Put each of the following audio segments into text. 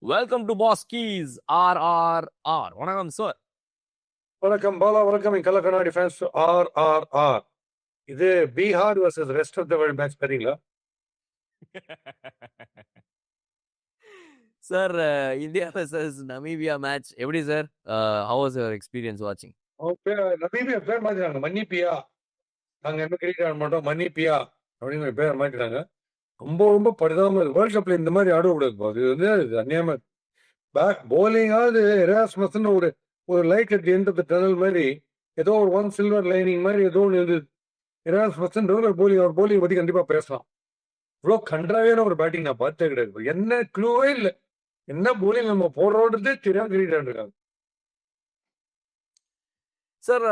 Welcome to boss keys RRR. வணக்கம் sir. வணக்கம் பாலா, வணக்கம் என் கள்ள கண்ணாடி ஃபேன்ஸ். RRR. இது Bihar versus rest of the world match தெரியுங்களா? Sir, India versus Namibia match எப்படி sir? How was your experience வாட்சிங்? நமீபியா பேர் மாத்திட்டாங்க, மன்னிப்பியா. நாங்க என்ன கிரிக்கெட் ஆட மாட்டோம், மன்னிப்பியா அப்படின்னு பேர் மாத்திட்டாங்க. ரொம்ப ரொம்ப பரிதாபம். வேர்ல்ட் கப்ல இந்த மாதிரி ஆடக்கூடாது. இது வந்து அநியாயமா போலிங்காவது எராஸ்மஸ்ன்னு ஒரு light at end of the tunnel மாதிரி, ஏதோ ஒரு ஒன் சில்வர் லைனிங் மாதிரி ஏதோ ஒன்று இருந்தது. எராஸ்மஸ்ன்ற ஒரு போலிங், அவர் போலிங் பத்தி கண்டிப்பா பேசலாம். இவ்வளோ கன்றாவியான ஒரு பேட்டிங் நான் பார்த்தே கிடையாது. என்ன க்ளூவே இல்லை, என்ன போலிங் நம்ம போடுறோன்றதே தெரியாம கிரிக்கெட் ஆடிருக்காங்க. சார்,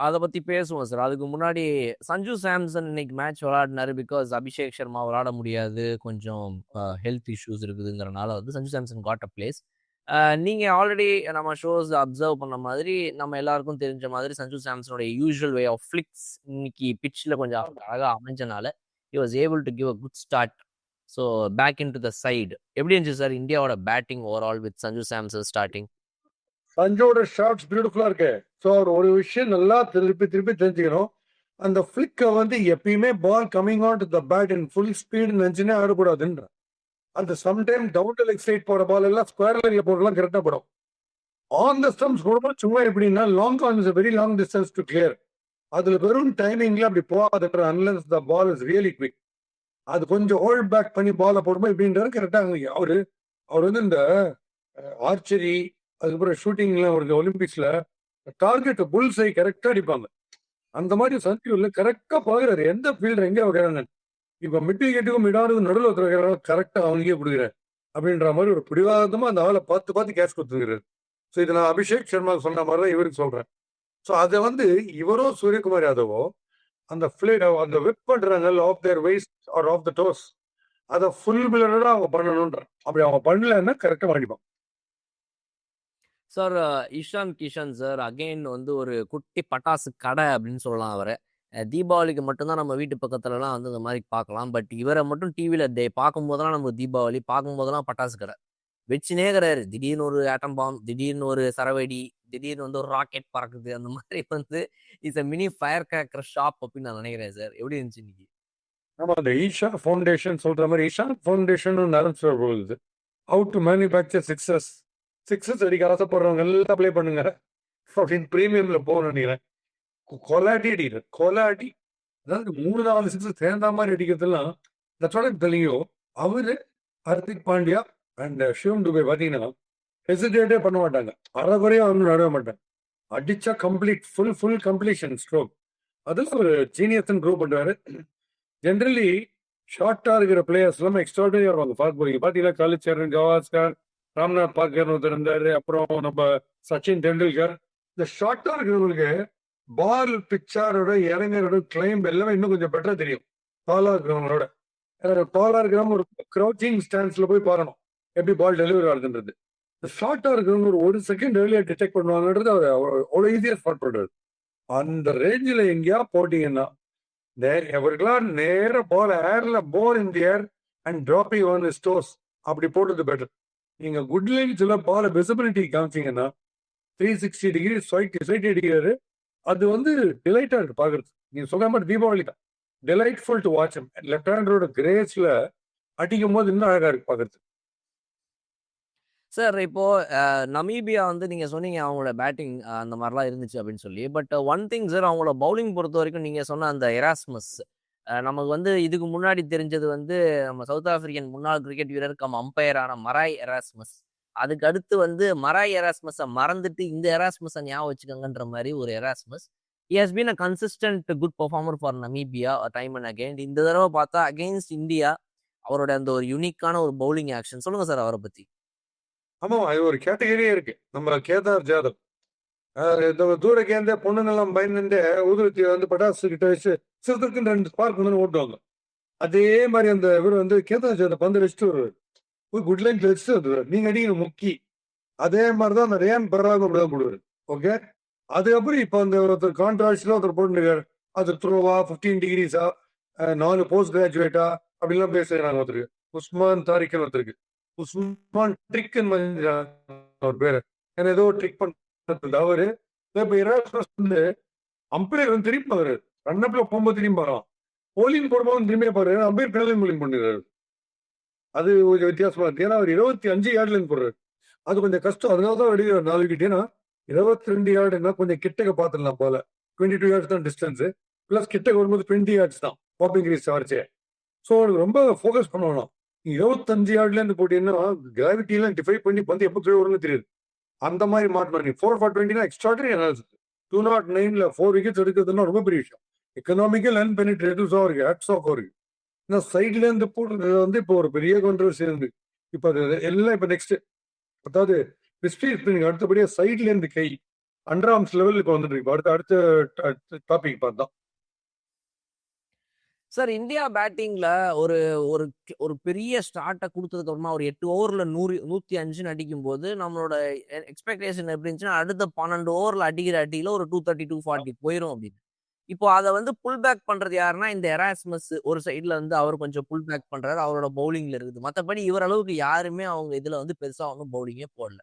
அதை பத்தி பேசுவோம் சார். அதுக்கு முன்னாடி சஞ்சு சாம்சன் இன்னைக்கு மேட்ச் விளையாடினாரு. பிகாஸ் அபிஷேக் சர்மா விளையாட முடியாது, கொஞ்சம் ஹெல்த் இஷ்யூஸ் இருக்குதுங்கிறனால வந்து Sanju Samson got a place. நீங்க ஆல்ரெடி நம்ம ஷோஸ் அப்சர்வ் பண்ண மாதிரி, நம்ம எல்லாருக்கும் தெரிஞ்ச மாதிரி சஞ்சு சாம்சனோட யூஸ்வல் வே ஆஃப் ஃபிளிக்ஸ் இன்னைக்கு பிட்ச்ல கொஞ்சம் அழகா அமைஞ்சனால he was able to give a good start. So back into the side. எப்படி இருந்துச்சு சார் இந்தியாவோட batting overall with Sanju Samson starting? சஞ்சோட ஷாட்ஸ் பியூட்டிஃபுல்லா இருக்கு. ஸோ அவர் ஒரு விஷயம் நல்லா திருப்பி திருப்பி தெரிஞ்சுக்கணும். அந்த ஃபிளிக்கை வந்து எப்பயுமே ball coming on to the bat in full speed நினைச்சுனே ஆடக்கூடாதுன்ற. அந்த sometime down to leg side போற பால் எல்லாம் ஸ்கொயர் லைன்ல போறதெல்லாம் கரெக்டா படும். ஆன் த ஸ்டம்ப்ஸ் போடும்போது சும்மா எப்படின்னா long on is very long distance to clear. அதுல வெறும் டைமிங்ல அப்படி போகாதுன்ற, unless the ball is really quick. அது கொஞ்சம் ஹோல்ட் பேக் பண்ணி பாலை போடும்போது இப்படின்றது கரெக்டா. அவர் வந்து இந்த ஆர்ச்சரி, அதுக்கப்புறம் ஷூட்டிங்ல ஒரு ஒலிம்பிக்ஸ்ல டார்கெட் புல்ஸை கரெக்டா அடிப்பாங்க. அந்த மாதிரி சஞ்சீவ்ல கரெக்டா பாக்குறாரு எந்த ஃபீல்டர் எங்க வைக்கிறாங்க. இப்ப மிட் விக்கெட்டுக்கும் மிடானுக்கும் நடுவில் வைக்கிறாங்க, கரெக்டா அவனுக்கே கொடுக்குறாரு அப்படின்ற மாதிரி ஒரு பிடிவாதமா அந்த ஆளை பார்த்து பார்த்து கேட்ச் கொடுத்துருக்காரு. ஸோ இதை நான் அபிஷேக் சர்மா சொன்ன மாதிரி தான் இவருக்கு சொல்றேன். ஸோ அதை வந்து இவரோ சூரியகுமார் யாதவோ அந்த அந்த விப் பண்றாங்க off their waist or off the toes, அதை ஃபுல் பிளடா அவங்க பண்ணணும்ன்ற. அப்படி அவங்க பண்ணலன்னா கரெக்டா பண்ணிப்பான். Sir, Ishan Kishan sir again வந்து ஒரு குட்டி பட்டாசு கடை அப்படின்னு சொல்லலாம் அவரை. தீபாவளிக்கு மட்டும்தான் நம்ம வீட்டு பக்கத்துலலாம் வந்து இந்த மாதிரி பார்க்கலாம். பட் இவரை மட்டும் டிவியில் பார்க்கும்போதெல்லாம் நம்ம தீபாவளி, பார்க்கும்போதெல்லாம் பட்டாசு கடை வச்சுனே கிடையாது. திடீர்னு ஒரு ஆட்டம் பாம், திடீர்னு ஒரு சரவெடி, திடீர்னு வந்து ஒரு ராக்கெட் பறக்குது. அந்த மாதிரி வந்து it's a mini fire cracker shop அப்படின்னு நான் நினைக்கிறேன் சார். எப்படி இருந்துச்சு இன்னைக்கு? ஆமா, அந்த ஈஷா ஃபவுண்டேஷன் சொல்ற மாதிரி ஈஷா ஃபவுண்டேஷன் போகுது. ஹவு டு மேனுஃபேக்சர் சிக்ஸஸ் அடிக்க ஆசைப்படுறவங்க எல்லாம் அப்ளை பண்ணுங்க அப்படின்னு பிரீமியம்ல போகணும்னு நினைக்கிறேன். கொலாட்டி அடிக்கிறார், கொலாட்டி. அதாவது 3-4 சிக்ஸ் சேர்ந்த மாதிரி அடிக்கிறதுலாம் தெளிவோ. அவரு ஹர்திக் பாண்டியா அண்ட் சிவம் துபே பாத்தீங்கன்னா ஹெசிடேட்டே பண்ண மாட்டாங்க, அறகுறையா வந்து நடுவ மாட்டாங்க. அடிச்சா கம்ப்ளீட் ஃபுல் கம்ப்ளீஷன் ஸ்ட்ரோக். அதில் ஒரு ஜீனியஸ் க்ரூப் பண்ணுவாரு. ஜென்ரலி ஷார்ட்டா இருக்கிற பிளேயர்ஸ் எல்லாம் எக்ஸ்ட்ராடனரியா வருவாங்க. பார்க்க போறீங்க பாத்தீங்கன்னா காலிச்சரன், கவாஸ்கர், ராம்நாத் பாக்கர் ஒருத்தர் இருந்தாரு, அப்புறம் நம்ம சச்சின் டெண்டுல்கர். இந்த ஷார்ட்டா இருக்கிறவங்களுக்கு பால் பிச்சாரோட இறங்கரோட கிளைம் எல்லாமே இன்னும் கொஞ்சம் பெட்டரா தெரியும் டாலா இருக்கிறவங்களோட. டாலா இருக்கிறவங்க ஒரு க்ரௌச்சிங் ஸ்டான்ஸ்ல போய் பாருணும் எப்படி பால் டெலிவரி ஆகுதுன்றது. ஷார்ட்டா இருக்கிறவங்க ஒரு செகண்ட் ஏர்லியா டிடெக்ட் பண்ணுவாங்கன்றது அவர் அவ்வளோ ஈஸியா ஸ்பாட் பண்றாரு. அந்த ரேஞ்சில் எங்கேயா போட்டீங்கன்னா எவருக்கெல்லாம் நேர பால் ஏர்ல pour in the air and dropping on stores அப்படி போட்டது பெட்டர். நீங்க குட் லைன்ஸ்ல பால விசிபிலிட்டி காமிச்சீங்கன்னா 360 டிகிரி சைட் அடிக்கிறாரு. அது வந்து டிலைட்டா இருக்கு பாக்குறது. நீங்க சொல்ற மாதிரி தீபாவளி தான் டிலைட்ஃபுல் டு வாட்ச். லெஃப்ட் ஹேண்டரோட கிரேஸ்ல அடிக்கும் போது இன்னும் அழகா இருக்கு பாக்குறது. சார், இப்போ நமீபியா வந்து நீங்க சொன்னீங்க அவங்களோட பேட்டிங் அந்த மாதிரிலாம் இருந்துச்சு அப்படின்னு சொல்லி. பட் ஒன் திங் சார், அவங்களோட பவுலிங் பொறுத்த வரைக்கும் நீங்க சொன்ன அந்த எராஸ்மஸ், நமக்கு வந்து இதுக்கு முன்னாடி தெரிஞ்சது வந்து நம்ம சவுத் ஆப்பிரிக்கன் முன்னாள் கிரிக்கெட் வீரர் கம் அம்பையரான மராய் எராஸ்மஸ். அதுக்கு அடுத்து வந்து மராய் எராஸ்மஸை மறந்துட்டு இந்த எராஸ்மஸை ஞாபகம் வச்சுக்கோங்கன்ற மாதிரி ஒரு Erasmus. He has been a consistent good performer for Namibia time and again. இந்த தடவை பார்த்தா அகெயின்ஸ்ட் இந்தியா அவரோட அந்த ஒரு யூனிக்கான ஒரு பவுலிங் ஆக்ஷன். சொல்லுங்க சார் அவரை பத்தி. ஆமா, அது ஒரு கேட்டகரியே இருக்கு. நம்ம கேதார் ஜாதவ் தூரக்கேந்த பொண்ணுங்கெல்லாம் பயந்துட்டு உதுரத்தி வந்து பட்டாசு கிட்ட வச்சு சிறுத்துக்கு 2 ஸ்பார்க் வந்து ஓட்டுவாங்க. அதே மாதிரி அந்த இவர் வந்து கேதார் ஜாதவ் பந்து வச்சுட்டு வருவார், போய் குட் லைன் வச்சுட்டு வந்துருவார். நீங்க அடிக்கணும் முக்கி. அதே மாதிரிதான் அந்த ரேன் பராக போடுவார். ஓகே, அதுக்கப்புறம் இப்ப அந்த ஒருத்தர் கான்ட்ராக்ட்ல ஒருத்தர் போட்டுருக்காரு. அது த்ரோவா 15 டிகிரிஸா 4 போஸ்ட் கிராஜுவேட்டா அப்படிலாம் பேசுறாங்க ஒருத்தருக்கு. உஸ்மான் தாரிக்கன் ஒருத்தருக்கு. உஸ்மான் ட்ரிக்னு ஒரு பேரு. ஏன்னா ஏதோ ட்ரிக் பண்றது அவரு. இப்ப இராஸ்மஸ் வந்து அம்பையர் வந்து திரும்பி பாக்குறாரு. ரன்னப்ல போகும்போது திரும்பி பாக்குறான். போலிங் போடும்போது திரும்பியே பாக்குறாரு. அம்பையர் பெனல்டி போலிங் பண்ணிடுறாரு. அது கொஞ்சம் வித்தியாசமா இருக்கு. ஏன்னா அவர் 25 யார்ட்ல போடுறாரு. அது கொஞ்சம் கஷ்டம். அதனாலதான் வெளியே 4 விக்கெட். ஏன்னா 22 யார்டுன்னா கொஞ்சம் கிட்டக்க பாத்துடலாம் போல. 22 யார்ட்ஸ் தான் டிஸ்டன்ஸ். பிளஸ் கிட்டக்க வரும்போது 20 யார்ட்ஸ் தான் பாப்பிங் கிரீஸ் வரைச்சே. ஸோ அவனுக்கு ரொம்ப ஃபோக்கஸ் பண்ணணும். 25 யார்ட்ல இருந்து போட்டீங்கன்னா கிராவிட்டிலாம் டிஃபை பண்ணி பந்து எப்போ கீழே வரும்னு தெரியுது. அந்த மாதிரி மாட்டணும். நீ 4 ஃபார் 20 எக்ஸ்ட்ராடனரி அனாலிசிஸ். 209ல 4 விக்கெட்ஸ் எடுக்கிறதுனா ரொம்ப பெரிய விஷயம். எக்கனாமிக்கல் அண்ட் பெனிட்ரேட்டிவ்ஸாக இருக்கு. ஹேட்ஸ் ஆஃப் இருக்கு. ஏன்னா சைட்ல இருந்து போடுறது வந்து இப்போ ஒரு பெரிய கான்ட்ரவர்சி இருந்து இப்போ அது எல்லாம் இப்போ நெக்ஸ்ட் அதாவது மிஸ்ட்ரி ஸ்பின்னிங் அடுத்தபடியா சைட்ல இருந்து கை அண்டர் ஆர்ம்ஸ் லெவல் இப்போ வந்துட்டு இருக்கு. அடுத்த டாபிக் பார்த்தோம். சார் இந்தியா பேட்டிங்ல ஒரு ஒரு ஒரு பெரிய ஸ்டார்ட்டை கொடுத்ததுக்கு அப்புறமா ஒரு 8 ஓவர்ல 105 அடிக்கும் போது நம்மளோட எக்ஸ்பெக்டேஷன் எப்படி இருந்துச்சுன்னா அடுத்த 12 ஓவர்ல அடிக்கிற அடியில ஒரு 230 240 போயிடும் அப்படின்னு. இப்போ அதை வந்து புல் பேக் பண்றது யாருன்னா இந்த எராஸ்மஸ் ஒரு சைட்ல வந்து அவர் கொஞ்சம் புல் பேக் பண்றாரு, அவரோட பவுலிங்ல இருக்குது. மற்றபடி இவர் அளவுக்கு யாருமே அவங்க இதுல வந்து பெருசா ஒன்றும் பவுலிங்கே போடல.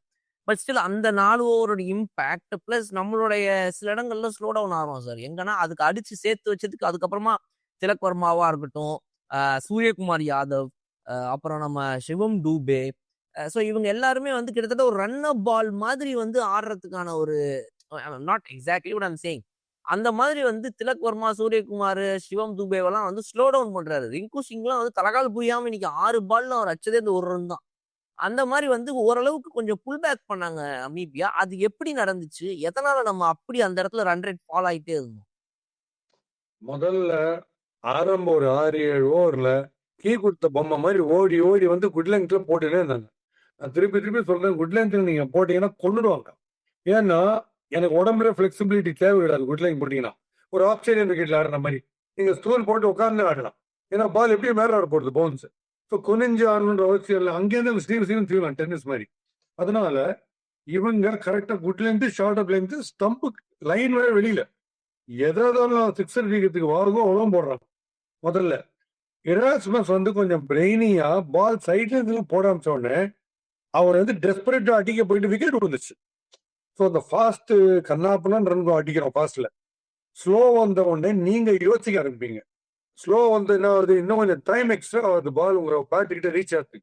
பட் ஸ்டில் அந்த 4 ஓவரோட இம்பாக்ட் பிளஸ் நம்மளுடைய சில இடங்கள்ல ஸ்லோ டவுன் ஆகும் சார். எங்கன்னா அதுக்கு அடிச்சு சேர்த்து வச்சதுக்கு அதுக்கப்புறமா திலக் வர்மாவா இருக்கட்டும், சூரியகுமார் யாதவ், அப்புறம் நம்ம சிவம் டூபே, ஸோ இவங்க எல்லாருமே வந்து கிட்டத்தட்ட ஒரு ரன் அப் பால் மாதிரி வந்து ஆடுறதுக்கான ஒரு not exactly what I'm saying. அந்த மாதிரி வந்து திலக் வர்மா, சூரியகுமார், சிவம் துபேவெல்லாம் வந்து ஸ்லோ டவுன் பண்றாரு. ரிங்கு சிங்லாம் வந்து தலகால் புரியாம இன்னைக்கு 6 பால்ல அவர் அச்சதே இந்த ஒரு ரன் தான். அந்த மாதிரி வந்து ஓரளவுக்கு கொஞ்சம் புல் பேக் பண்ணாங்க அமீபியா. அது எப்படி நடந்துச்சு? எதனால நம்ம அப்படி அந்த இடத்துல ரன் ரேட் ஃபால் ஆயிட்டே இருந்தோம்? முதல்ல ஆரம்பம் ஒரு 6-7 ஓவர்ல கீ கொடுத்த பொம்மை மாதிரி ஓடி ஓடி வந்து குட் லெங்க்ல போட்டுனே இருந்தாங்க. நான் திருப்பி திருப்பி சொல்றேன், குட் லெங்க்ல நீங்க போட்டீங்கன்னா கொண்டுடுவாங்க. ஏன்னா எனக்கு உடம்புல ஃபிளெக்சிபிலிட்டி தேவை கிடையாது. குட் லெங்க் போட்டீங்கன்னா ஒரு ஆஸ்திரேலியன் கிரிக்கெட்ல ஆடுற மாதிரி நீங்க ஸ்டூல் போட்டு உட்கார்ந்து ஆடலாம். ஏன்னா பால் எப்படியும் மேல ஆட போடுது பவுன்ஸ். ஸோ குனிஞ்சு ஆடணுன்ற அவசியம் இல்லை. அங்கேருந்து ஸ்டீவ் தீவலாம் டென்னிஸ் மாதிரி. அதனால இவங்க கரெக்டா good length shot up length stump line வேற வெளியில எதாவது சிக்ஸர் அடிக்கிறதுக்கு வாருங்கோ உடம்பு போடுறாங்க. முதல்ல எராஸ்மஸ் வந்து கொஞ்சம் பிரெய்னியா பால் சைட்ல இருந்து போட ஆரம்பிச்ச உடனே அவர் வந்து டெஸ்பரேட்டா அடிக்க போயிட்டு விக்கெட் விழுந்துச்சு. ஸோ அந்த ஃபாஸ்ட் கண்ணாப்பெல்லாம் ரன் அடிக்கிறோம் ஃபாஸ்ட்ல. ஸ்லோ வந்த உடனே நீங்க யோசிக்க ஆரம்பிப்பீங்க. ஸ்லோ வந்து என்ன வருது, இன்னும் கொஞ்சம் டைம் எக்ஸ்ட்ரா வருது, பால் உங்க பேட்டுக்கிட்ட ரீச் ஆகுது.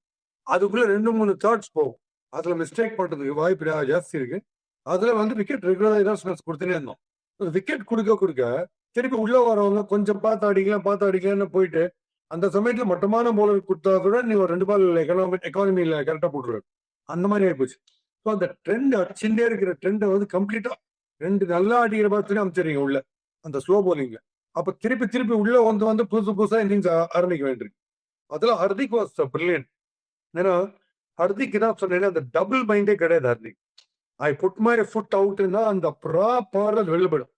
அதுக்குள்ள 2-3 தாட்ஸ் போகும். அதுல மிஸ்டேக் பண்றதுக்கு வாய்ப்பு ஜாஸ்தி இருக்கு. அதுல வந்து விக்கெட் ரெகுலரா எராஸ்மஸ் கொடுத்துனே இருந்தோம். விக்கெட் கொடுக்க கொடுக்க திருப்பி உள்ள வரவங்க கொஞ்சம் பார்த்து அடிக்கலாம்னு போயிட்டு அந்த சமயத்துல மட்டமான பவுலர் கொடுத்தா கூட நீ ஒரு 2 பால் எக்கானமியில கரெக்டா போட்டுருவாரு. அந்த மாதிரி ஆயிப்போச்சு. ஸோ அந்த ட்ரெண்ட் அடிச்சுட்டே இருக்கிற ட்ரெண்டை வந்து கம்ப்ளீட்டா 2 நல்லா அடிக்கிற பார்த்துட்டு அமைச்சிருங்க உள்ள அந்த ஸ்லோ பவுலிங்ல. அப்ப திருப்பி திருப்பி உள்ள வந்து புதுசா இன்னிங்ஸ் ஆரம்பிக்க வேண்டியிருக்கு. அதெல்லாம் ஹர்திக் வாஸ் பிரில்லியன்ட். ஏன்னா ஹர்திக் தான் சொன்னேன், அந்த டபுள் மைண்டே கிடையாது Hardik. I put my foot அவுட்னா அந்த ப்ராப்பரா வெளிப்படும்.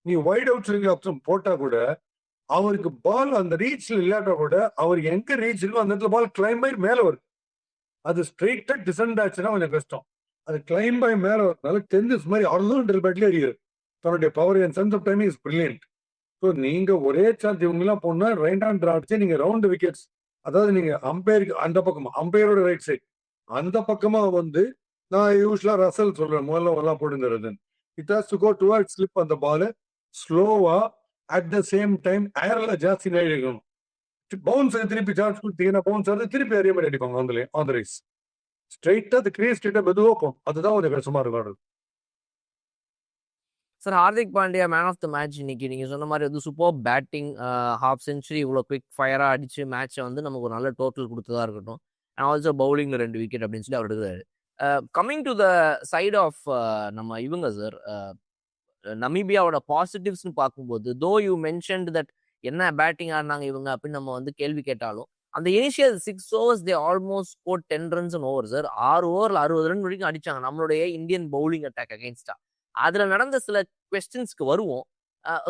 நீ வைட் அவுட் ஆப்ஷன் போட்டா கூட அவருக்கு பால் அந்த ரீச்ல இல்லாட்டா கூட அவர் எங்க ரீச் இருக்கோ அந்த இடத்துல பால் கிளைம் பை மேல வரும். அது ஸ்ட்ரெயிட்டா டிசெண்ட் ஆச்சுன்னா கொஞ்சம் கஷ்டம். அது கிளைம் பை மேல வரதுனால டென்னிஸ் மாதிரி ஹாரிசான்டல் பேட்லயே அடிக்கிறார். தன்னுடைய power and sense of timing is brilliant. So நீங்க ஒரே சான்ஸ் இவங்க எல்லாம் போனா ரைட் ஹேண்ட் அடிச்சு நீங்க ரவுண்ட் விக்கெட்ஸ், அதாவது நீங்க அம்பையருக்கு அந்த பக்கமா அம்பையரோட ரைட் சைட் அந்த பக்கமா வந்து நான் யூஸ்வலா ரசல் சொல்றேன் முதல்ல எல்லாம் போட்டுருந்தது. It has to go towards slip அந்த பால் ஸ்லோவா அட் த சேம் டைம் ஏர்ல ஜாஸ்தி இருக்கணும். பவுன்ஸ் திருப்பி சார்ஜ் கொடுத்தீங்கன்னா பவுன்ஸ் வந்து திருப்பி அதே மாதிரி அடிப்பாங்க ஆன் த ரைஸ். ஸ்ட்ரைட்டா அது கிரீஸ் ஸ்ட்ரைட்டா மெதுவா போகும். அதுதான் கொஞ்சம் கஷ்டமா இருக்கும். Sir Hardik Pandya man of the match இன்னைக்கு நீங்க சொன்ன மாதிரி வந்து சூப்பர் பேட்டிங், ஹாஃப் செஞ்சுரி இவ்வளோ குவிக் ஃபயரா அடிச்சு மேட்சை வந்து நமக்கு ஒரு நல்ல டோட்டல் கொடுத்ததா இருக்கட்டும். அண்ட் ஆல்சோ பவுலிங்ல 2 விக்கெட் அப்படின்னு சொல்லி அவர் எடுக்கிறாரு. Coming to the side of நம்ம இவங்க சார் நமீபியாவோட பாசிட்டிவ்ஸ்னு பார்க்கும்போது தோ யூ மென்ஷன்ட் தட் என்ன பேட்டிங் ஆடினாங்க இவங்க அப்படின்னு நம்ம வந்து கேள்வி கேட்டாலும் அந்த initial 6 overs they almost score 10 runs an over sir. 6 ஓவர்ல 60 ரன் வரைக்கும் அடிச்சாங்க நம்மளுடைய இந்தியன் பவுலிங் அட்டாக் அகைன்ஸ்டா. அதுல நடந்த சில கொஸ்டின்ஸ்க்கு வருவோம்.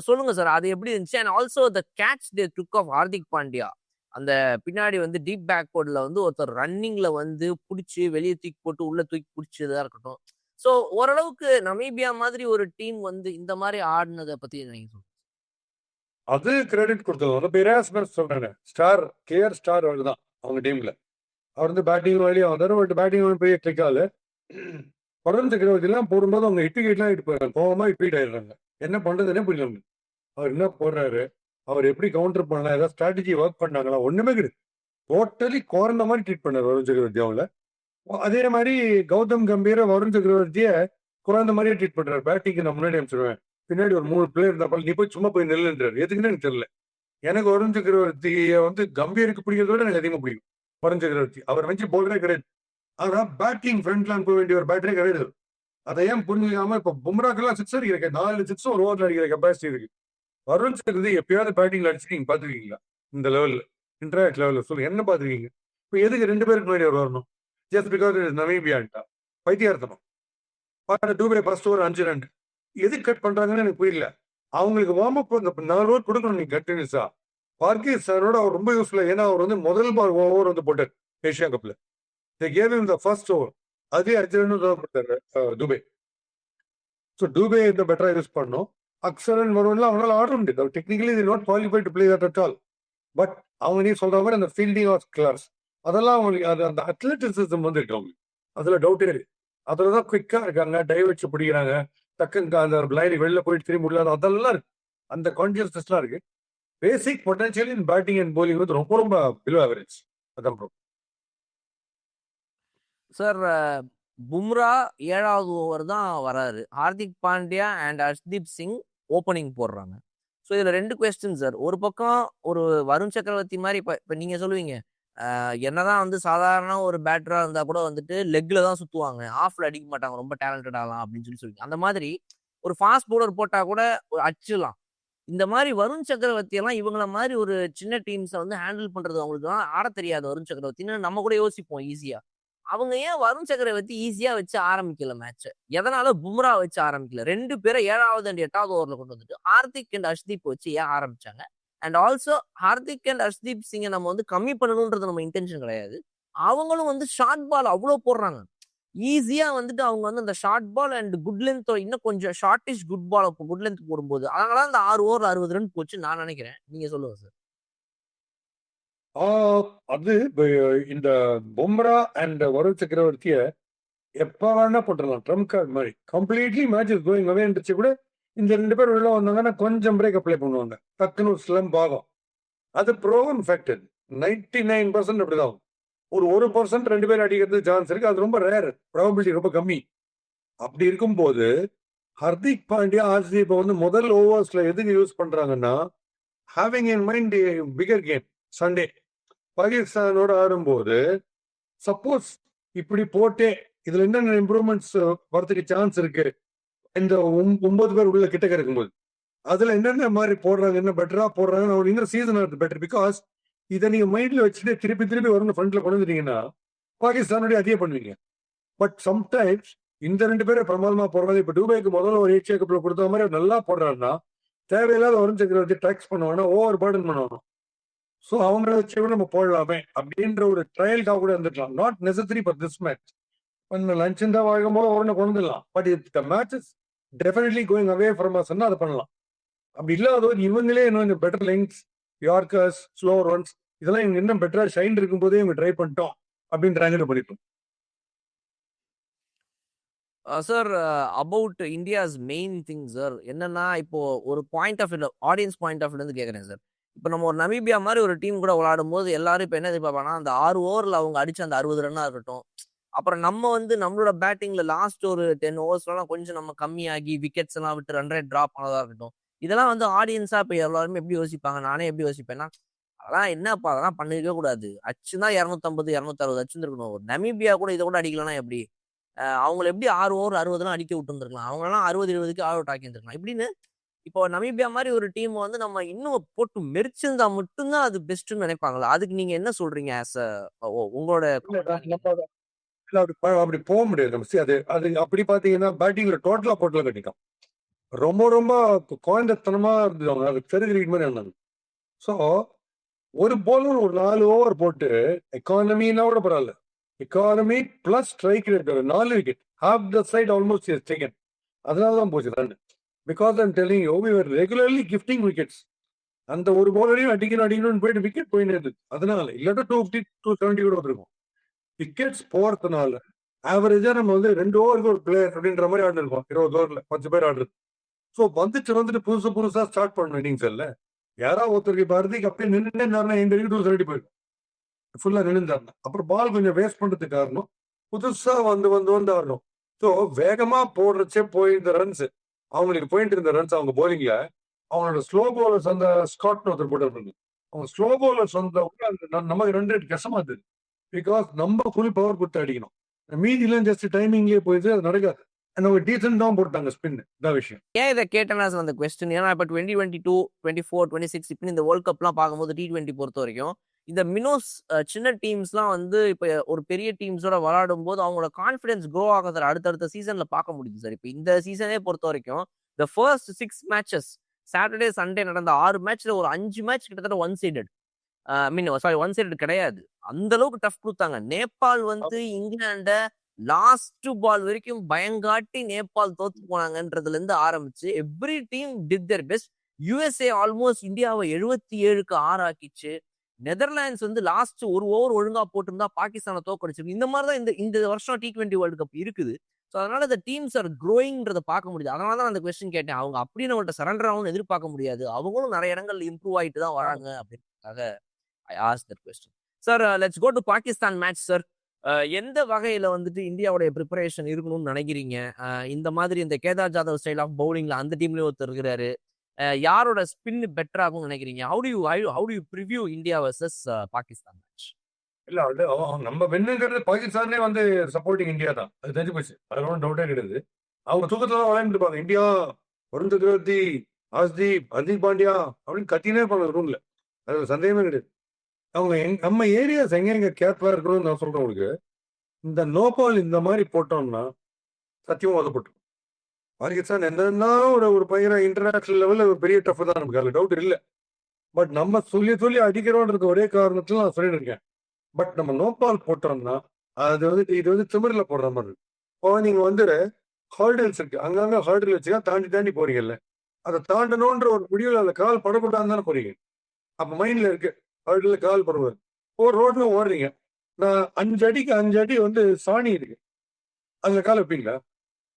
சொல்லுங்க சார் அது எப்படி இருந்துச்சு? And also the catch the took off Hardik Pandya, அந்த பின்னாடி வந்து டீப் பேக்வர்ட்ல வந்து ஒருத்தர் ரன்னிங்ல வந்து பிடிச்சி வெளியே தூக்கி போட்டு உள்ள தூக்கி பிடிச்சதா இருக்கட்டும். ஸோ ஓரளவுக்கு நமீபியா மாதிரி ஒரு டீம் வந்து இந்த மாதிரி ஆடினதை பத்தி நீங்க சொல்லுங்க. அது கிரெடிட் கொடுத்தது எராஸ்மஸ் சொல்றேன். ஸ்டார் கேஆர் ஸ்டார் தான் அவங்க டீம்ல. அவர் வந்து பேட்டிங் வழியா வந்தாரு. பட் பேட்டிங் பெரிய கிளிக் ஆகல. வருண் சக்கரவர்த்தி எல்லாம் போடும்போது அவங்க விக்கெட்லாம் இட்டு போயிடுறாங்க. கோவமா ரிப்பீட் ஆயிடுறாங்க. என்ன பண்றதுன்னே புரியல அவங்களுக்கு. அவர் என்ன போடுறாரு, அவர் எப்படி கவுண்டர் பண்ணலாம், ஏதாவது ஸ்ட்ராட்டஜி ஒர்க் பண்ணாங்களா, ஒண்ணுமே கிடையாது. டோட்டலி குறைந்த மாதிரி ட்ரீட் பண்ணார் வருண் சக்கரவர்த்தி அவங்கள. அதே மாதிரி கௌதம் கம்பீர வருண் சக்கரவர்த்திய குறைந்த மாதிரியே ட்ரீட் பண்றாரு. பேட்டிங்க்கு நான் முன்னாடி அனுப்பிச்சிடுவேன், பின்னாடி ஒரு 3 பிளேயர் இருந்தால் நீ போய் சும்மா போய் நெல்லுன்றாரு. எதுக்குன்னு எனக்கு தெரியல. எனக்கு வருண் சக்கரவர்த்தியை வந்து கம்பீருக்கு பிடிக்கிறத விட எனக்கு அதிகமா பிடிக்கும் வருண் சக்கரவர்த்தி. அவர் வச்சு போகவே கிடையாது. ஆனா பேட்டிங் ஃப்ரண்ட்ல அனுப்ப வேண்டிய ஒரு பேட்டரே கிடையாது. அதை ஏன் புரிஞ்சுக்காம இப்ப பும்ராக்கெல்லாம் 6 அடிக்கிற 4 6 ஒரு ஓவர்ல அடிக்கிற கெப்பாசிட்டி இருக்கு. வருண் சக்கரவர்த்தி எப்பயாவது பேட்டிங்ல அடிச்சு நீங்க பாத்துருக்கீங்களா? இந்த லெவல்ல இன்டர்நேட் லெவல்ல சொல்லுங்க, என்ன பாத்துருக்கீங்க? இப்ப எதுக்கு 2 பேருக்கு முன்னாடி அவர் வரணும்? ஜஸ்ட் பிகாஸ் நமீபியான்ட்டா பைத்தியார்த்தனம். டூபே ஃபர்ஸ்ட் ஓவர் 5 ரன் எதுக்கு கட் பண்றாங்கன்னு எனக்கு புரியல. அவங்களுக்கு வார்ம் அப் அந்த 4 ஓவர் கொடுக்கணும் நீங்க கண்டினியூஸா. பார்கேஸ் சாரோட அவர் ரொம்ப யூஸ்ஃபுல்லா, ஏன்னா அவர் வந்து முதல் பால் ஓவர் வந்து போட்டார் ஏஷியா கப்ல. They gave him the first over. அதே 5 ரன் தான் கொடுத்தாரு துபே. ஸோ டூபே இந்த பெட்டரா யூஸ் பண்ணோம். அக்ஷரன் வருவன்லாம் அவங்களால ஆட முடியாது. Technically they not qualified to play that at all. But அவங்க நீ சொல்ற மாதிரி அந்த ஃபீல்டிங் ஆஃப் கிளாஸ் அதெல்லாம் அவங்களுக்கு அது அந்த அத்லட்டிசிசம் வந்து இருக்கு அவங்களுக்கு. அதுல டவுட்டே இல்லை. அதுல தான் குவிக்கா இருக்காங்க, டைவ் வச்சு பிடிக்கிறாங்க, டக்குன்னு அந்த லைன் வெளில போயிட்டு திரும்பி முடியல, அதெல்லாம் இருக்கு. அந்த கான்சியஸ்னஸ்லாம் இருக்கு. Basic potential in batting and bowling வந்து ரொம்ப ரொம்ப பிலோ ஆவரேஜ். அதான் ப்ரோ. சார் பும்ரா 7வது ஓவர் தான் வராரு. ஹார்திக் பாண்டியா அண்ட் ஹர்ஷ்தீப் சிங் ஓப்பனிங் போடுறாங்க. ஸோ இதுல 2 கொஸ்டின் சார். ஒரு பக்கம் ஒரு வருண் சக்கரவர்த்தி மாதிரி இப்ப நீங்க சொல்லுவீங்க என்னதான் வந்து சாதாரண ஒரு பேட்டரா இருந்தா கூட வந்துட்டு லெக்ல தான் சுத்துவாங்க, ஆஃப்ல அடிக்க மாட்டாங்க, ரொம்ப டேலண்டட் ஆகலாம் அப்படின்னு சொல்லுவீங்க. அந்த மாதிரி ஒரு ஃபாஸ்ட் பவுலர் போட்டா கூட அடிச்சிடலாம். இந்த மாதிரி வருண் சக்கரவர்த்தி எல்லாம் இவங்கள மாதிரி ஒரு சின்ன டீம்ஸை வந்து ஹேண்டில் பண்றது அவங்களுக்கு தான் ஆட தெரியாது வருண் சக்கரவர்த்தின்னு நம்ம கூட யோசிப்போம் ஈஸியா. அவங்க ஏன் வருண் சக்கரவர்த்தி ஈஸியா வச்சு ஆரம்பிக்கல மேட்ச்? எதனால பும்ரா வச்சு ஆரம்பிக்கல? 2 பேரை 7வது அண்ட் 8வது ஓவர்ல கொண்டு வந்துட்டு ஹார்திக் அண்ட் ஹர்ஷ்தீப் வச்சு ஏன் ஆரம்பிச்சாங்க? And also Hardik and Harshdeep சிங்கை நம்ம வந்து கம்மி பண்ணணும்ன்றது நம்ம இன்டென்ஷன் கிடையாது. அவங்களும் வந்து ஷார்ட் பால் அவ்வளோ போடுறாங்க. ஈஸியா வந்துட்டு அவங்க வந்து அந்த short ball and good length, இன்னும் கொஞ்சம் shortish good ball good length போடும்போது அதனால அந்த 6 ஓவர் 60 ரன் போச்சு நான் நினைக்கிறேன். நீங்க சொல்லுங்க சார். அது இந்த பும்ரா அண்ட் வருண் சக்கரவர்த்திய எப்ப வேணா போட்டுடலாம், ட்ரம் கார்டு மாதிரி. Completely match is going away இருந்துச்சு கூட இந்த 2 பேர் உள்ள வந்தாங்கன்னா கொஞ்சம் பிரேக் அப்ளை பண்ணுவாங்க, டக்குன்னு ஒரு ஸ்லம் ஆகும். அது ப்ரோவன் ஃபேக்டர். 99% அப்படிதான். ஒரு 1% 2 பேர் அடிக்கிறது சான்ஸ் இருக்கு. அது ரொம்ப ரேர், ப்ராபபிலிட்டி ரொம்ப கம்மி. அப்படி இருக்கும்போது ஹர்திக் பாண்டியா ஆர்சிபி வந்து முதல் ஓவர்ஸ்ல எதுக்கு யூஸ் பண்றாங்கன்னா, having in mind bigger game Sunday பாகிஸ்தானோட ஆடும்போது, சப்போஸ் இப்படி போட்டே இதுல என்னென்ன இம்ப்ரூவ்மெண்ட்ஸ் வரதுக்கு சான்ஸ் இருக்கு இந்த 9 பேர் உள்ள கிட்டக்க இருக்கும்போது, அதுல என்னென்ன மாதிரி போடுறாங்க, என்ன பெட்டரா போடுறாங்க, இன்னும் சீசன் ஆகுது பெட்டர். பிகாஸ் இதை நீங்க மைண்ட்ல வச்சுட்டு திருப்பி திருப்பி வரும் ஃப்ரண்ட்ல கொண்டு வந்துட்டீங்கன்னா பாகிஸ்தானுடைய அதிக பண்ணுவீங்க. பட் சம்டைம்ஸ் இந்த 2 பேரை பிரமாதமா போடுறாங்க. இப்ப டூபேக்கு முதல்ல ஒரு ஏசியா கப்ல கொடுத்த மாதிரி நல்லா போடுறாருன்னா, தேவையில்லாத வருண் சக்கரவர்த்தி ட்ராக்ஸ் பண்ணுவானா, ஓவர் பர்டன் பண்ணுவானோ. ஸோ அவங்கள வச்சு கூட நம்ம போடலாமே அப்படின்ற ஒரு ட்ரையல்காக கூட இருந்துக்கலாம். Not necessary for this match. Lunch தான் வாங்கும் போது உடனே கொண்டு வந்துடலாம். But the match is definitely going away from us, அதை பண்ணலாம். அப்படி இல்லாத இவங்களே இன்னும் இந்த பெட்டர் லெங்க்ஸ், யார்கர்ஸ், ஸ்லோ ரன்ஸ் இதெல்லாம் இவங்க இன்னும் பெட்டரா ஷைன் இருக்கும் போதே இவங்க ட்ரை பண்ணிட்டோம் அப்படின்றாங்க பண்ணிட்டோம். Sir about India's main thing sir என்னன்னா, இப்போ ஒரு point of audience point of இருந்து கேட்குறேன் சார். இப்போ நம்ம ஒரு நமீபியா மாதிரி ஒரு டீம் கூட விளையாடும் போது எல்லாரும் இப்போ என்ன எதிர்பார்ப்பாங்கன்னா, அந்த 6 ஓவரில் அவங்க அடிச்ச அந்த 60 ரன்னா இருக்கட்டும், அப்புறம் நம்ம வந்து நம்மளோட பேட்டிங்ல லாஸ்ட் ஒரு 10 ஓவர்ஸ்லாம் கொஞ்சம் நம்ம கம்மியாகி விக்கெட்ஸ் எல்லாம் விட்டு ரன் ரேட் ட்ராப் ஆனதா இருக்கட்டும், இதெல்லாம் வந்து ஆடியன்ஸா இப்போ எல்லாருமே எப்படி யோசிப்பாங்க, நானே எப்படி யோசிப்பேன்னா, அதெல்லாம் என்னப்பா அதெல்லாம் பண்ணிருக்க கூடாது, அச்சுன்னா 250 260 அச்சுருக்கணும். ஒரு நமீபியா கூட இதை கூட அடிக்கலன்னா எப்படி? அவங்கள எப்படி 6 ஓவர் 60 அடிக்க விட்டுருந்துருக்கலாம், அவங்களாம் 60 20க்கு ஆல் அவுட் ஆக்கியிருந்துருக்கலாம். இப்படின்னு இப்போ நமீபியா மாதிரி ஒரு டீம் வந்து நம்ம இன்னும் போட்டு மெரிச்சிருந்தா மட்டும்தான் அது பெஸ்ட்னு நினைப்பாங்களா? அதுக்கு நீங்க என்ன சொல்றீங்க? ஆஸ் உங்களோட அப்படி போக முடியாது. நம்ம அது அது அப்படி பாத்தீங்கன்னா பேட்டிங்ல டோட்டலா போட்டல கட்டிக்கும். ரொம்ப ரொம்ப குழந்தைத்தனமா இருந்தது அவங்க, அது பெருகிரிக்கிற மாதிரி இருந்தாங்க. ஸோ ஒரு போலர் ஒரு 4 ஓவர் போட்டு எக்கானமின்னா கூட பரவாயில்ல, economy plus strike rate 4 wicket, half the side almost taken. அதனாலதான் போச்சு run. Because I'm telling you we were regularly gifting wickets. அந்த ஒரு போலரையும் அடிக்கணும்னு போயிட்டு விக்கெட் போயின்னு இருந்தது. அதனால இல்லாட்டா 250 270 கூட வந்திருக்கும். விக்கெட்ஸ் போறதுனால ஆவரேஜா நம்ம வந்து 2 ஓவருக்கு ஒரு பிளேயர் அப்படின்ற மாதிரி ஆடு இருக்கோம். 20 ஓவர்ல 10 பேர் ஆடுறது. ஸோ வந்துட்டு புதுசா ஸ்டார்ட் பண்ணணும் இன்னிங்ஸ் இல்ல. யாராவது ஒருத்தருக்கு இப்ப ஹர்திக் அப்படியே நின்றுட்டே இருந்தாருன்னா இந்த விக்கெட் சொல்லிட்டு போயிருக்கும். ஃபுல்லா நின்றுந்தாருன்னா அப்புறம் பால் கொஞ்சம் வேஸ்ட் பண்றதுக்கு காரணம் புதுசா வந்து ஆடணும். ஸோ வேகமா போடுறச்சே போயிருந்த ரன்ஸ் அவங்களுக்கு போயிட்டு இருந்த ரன்ஸ் அவங்க போலிங்ல அவங்களோட ஸ்லோ பவுலர்ஸ் அந்த ஸ்காட் ஒருத்தர் போட்டு அவங்க ஸ்லோ பவுலர்ஸ் வந்து நமக்கு 2 ரேட் கஷ்டமா இருந்தது. பிகாஸ் நம்ம ஃபுல் பவர் கொடுத்து அடிக்கணும். மீதிலாம் ஜஸ்ட் டைமிங்லேயே போயிட்டு அது நடக்காது. அவங்க டீசென்ட் தான் போட்டாங்க ஸ்பின். இதான் விஷயம். ஏன் இதை கேட்டேன்னா அந்த கொஸ்டின் ஏன்னா இப்போ 2022, 24, 26 இப்போ இந்த வேர்ல்ட் கப்லாம் பார்க்கும்போது T20 பொறுத்த வரைக்கும் இந்த மினோஸ் சின்ன டீம்ஸ்லாம் வந்து இப்போ ஒரு பெரிய டீம்ஸோட விளையாடும் போது அவங்களோட கான்ஃபிடன்ஸ் க்ரோ ஆகிறத அடுத்தடுத்த சீசன்ல பார்க்க முடியுது சார். இப்போ இந்த சீசனே பொறுத்த வரைக்கும் இந்த ஃபர்ஸ்ட் 6 மேட்சஸ் சாட்டர்டே சண்டே நடந்த 6 மேட்ச்ல ஒரு 5 மேட்ச் கிட்டத்தட்ட ஒன் சைடட் ஒன் சைடட் கிடையாது. அந்த அளவுக்கு டஃப் கொடுத்தாங்க. நேபாள் வந்து இங்கிலாண்ட லாஸ்ட் பால் வரைக்கும் பயங்காட்டி நேபாள் தோத்து போனாங்கன்றதுல இருந்து ஆரம்பிச்சு every team did their best. USA almost இந்தியாவை 77க்கு 6 ஆக்கிச்சு. நெதர்லாண்ட்ஸ் வந்து லாஸ்ட் ஒரு ஓவர் ஒழுங்கா போட்டிருந்தா பாகிஸ்தானை தோக்கடிச்சிருக்கு. இந்த மாதிரி தான் இந்த வருஷம் T20 வேர்ல்டு கப் இருக்குது. ஸோ அதனால இந்த டீம்ஸ் ஆர் க்ரோயிங்ன்றதை பார்க்க முடியுது. அதனால தான் அந்த கொஸ்டின் கேட்டேன். அவங்க அப்படி நம்மள்ட்ட சரண்டர் ஆகும்னு எதிர்பார்க்க முடியாது. அவங்களும் நிறைய இடங்கள் இம்ப்ரூவ் ஆகிட்டு தான் வராங்க அப்படின்றதுக்காக I ask that question. Sir let's go to Pakistan match sir. எந்த வகையில வந்துட்டு இந்தியாவுடைய ப்ரிப்பரேஷன் இருக்கணும்னு நினைக்கிறீங்க? இந்த மாதிரி இந்த கேதார் ஜாதவ் ஸ்டைல் ஆஃப் பவுலிங்ல அந்த டீம்லயும் ஒருத்தர் இருக்கிறாரு. யாரோட ஸ்பின் பெட்டர் ஆகும்னு நினைக்கிறீங்க? How to you preview India versus Pakistan match? இல்ல அது நம்ம வெண்ணுங்கிறது பாகிஸ்தானே வந்து சப்போர்ட்டிங் இந்தியா தான். அது தெரிஞ்சு போச்சு. அதுல ஒன்றும் டவுட்டே கிடையாது. அவங்க தூக்கத்துல தான் விளையாண்டு இருப்பாங்க. இந்தியா வருண் சக்கரவர்த்தி, ஹர்தீப், ஹர்திக் பாண்டியா அப்படின்னு கத்தினே இருப்பாங்க ரூம்ல. அது சந்தேகமே கிடையாது. அவங்க நம்ம ஏரியாஸ் எங்க கேர்ஃபுல்லா இருக்கணும்னு நான் சொல்றேன் உங்களுக்கு. இந்த நோபால் இந்த மாதிரி போட்டோம்னா சத்தியமா உதப்பட்டு பாகிஸ்தான் என்னன்னா ஒரு பையனை இன்டர்நேஷனல் லெவல்ல ஒரு பெரிய டஃப் தான் நமக்கு. அதுல டவுட் இல்லை. பட் நம்ம சொல்லி அடிக்கிறோன்றது ஒரே காரணத்துல நான் சொல்லிட்டு இருக்கேன். பட் நம்ம நோபால் போட்டோம்னா அது வந்து இது வந்து திமிரில் போடுற மாதிரி இருக்கு. இப்போ நீங்க வந்து ஹார்டில்ஸ் இருக்கு, அங்கங்க ஹார்டில் வச்சுக்கா தாண்டி போறீங்கல்ல, அதை தாண்டணுன்ற ஒரு முடிவில் அந்த கால் படக்கூடாதுன்னு தானே போறீங்க. அப்ப மைண்ட்ல இருக்கு ஹார்டில் கால் படுவார். ஒரு ரோட்ல ஓடுறீங்க, நான் 5 அடிக்கு 5 அடி வந்து சாணி இருக்கு, அதுல கால் வைப்பீங்களா?